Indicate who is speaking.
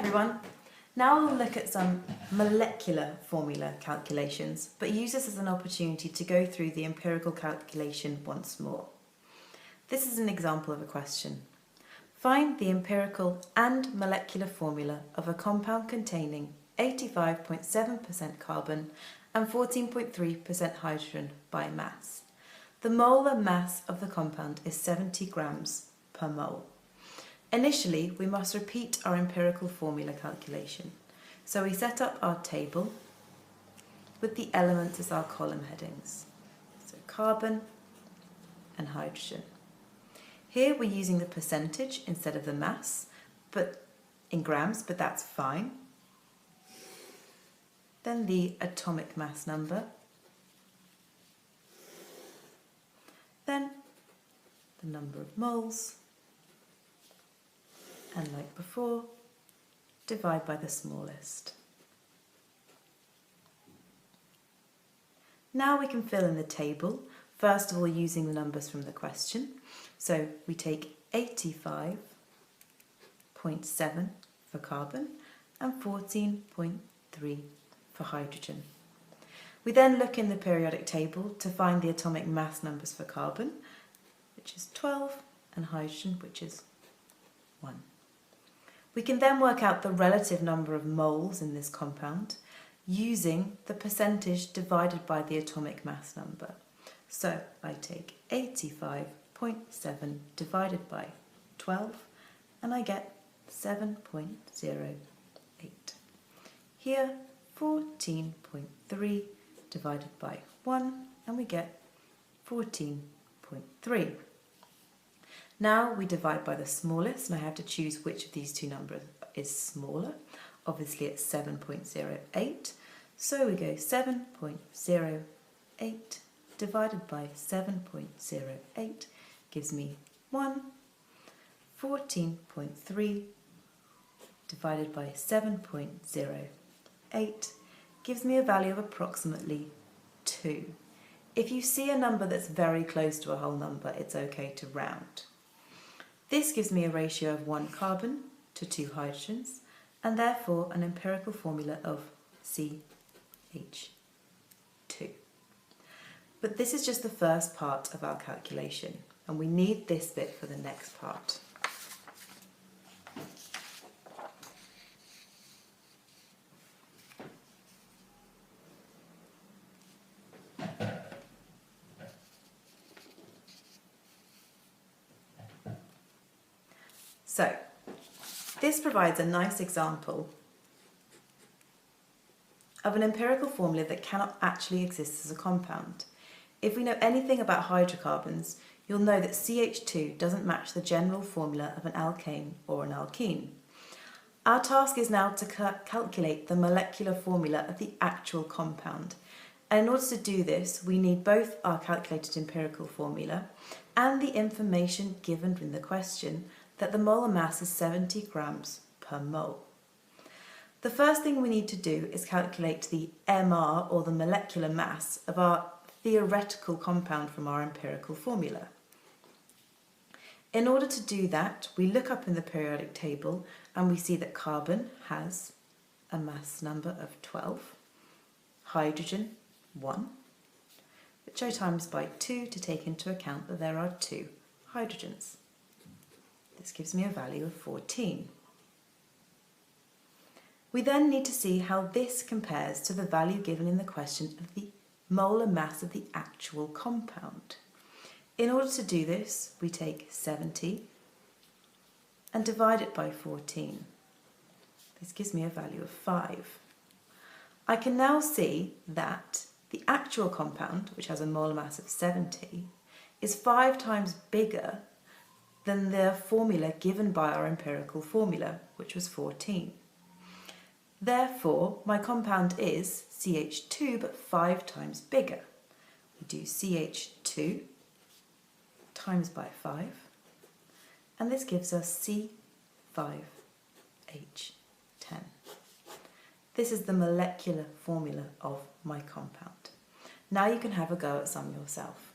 Speaker 1: everyone. Now we'll look at some molecular formula calculations, but use this as an opportunity to go through the empirical calculation once more. This is an example of a question. Find the empirical and molecular formula of a compound containing 85.7% carbon and 14.3% hydrogen by mass. The molar mass of the compound is 70 grams per mole. Initially, we must repeat our empirical formula calculation. So we set up our table with the elements as our column headings. So carbon and hydrogen. Here we're using the percentage instead of the mass, but in grams, but that's fine. Then the atomic mass number. Then the number of moles. And like before, divide by the smallest. Now we can fill in the table, first of all using the numbers from the question. So we take 85.7 for carbon and 14.3 for hydrogen. We then look in the periodic table to find the atomic mass numbers for carbon, which is 12, and hydrogen, which is 1. We can then work out the relative number of moles in this compound using the percentage divided by the atomic mass number. So I take 85.7 divided by 12 and I get 7.08. Here 14.3 divided by 1 and we get 14.3. Now we divide by the smallest, and I have to choose which of these two numbers is smaller. Obviously it's 7.08, so we go 7.08 divided by 7.08 gives me 1. 14.3 divided by 7.08 gives me a value of approximately 2. If you see a number that's very close to a whole number, it's okay to round. This gives me a ratio of 1 carbon to 2 hydrogens, and therefore an empirical formula of CH2. But this is just the first part of our calculation, and we need this bit for the next part. So, this provides a nice example of an empirical formula that cannot actually exist as a compound. If we know anything about hydrocarbons, you'll know that CH2 doesn't match the general formula of an alkane or an alkene. Our task is now to calculate the molecular formula of the actual compound. And in order to do this, we need both our calculated empirical formula and the information given in the question that the molar mass is 70 grams per mole. The first thing we need to do is calculate the MR, or the molecular mass, of our theoretical compound from our empirical formula. In order to do that, we look up in the periodic table and we see that carbon has a mass number of 12, hydrogen 1, which I times by 2 to take into account that there are 2 hydrogens. This gives me a value of 14. We then need to see how this compares to the value given in the question of the molar mass of the actual compound. In order to do this, we take 70 and divide it by 14. This gives me a value of 5. I can now see that the actual compound, which has a molar mass of 70, is 5 times bigger than the formula given by our empirical formula, which was 14. Therefore, my compound is CH2, but 5 times bigger. We do CH2 times by 5, and this gives us C5H10. This is the molecular formula of my compound. Now you can have a go at some yourself.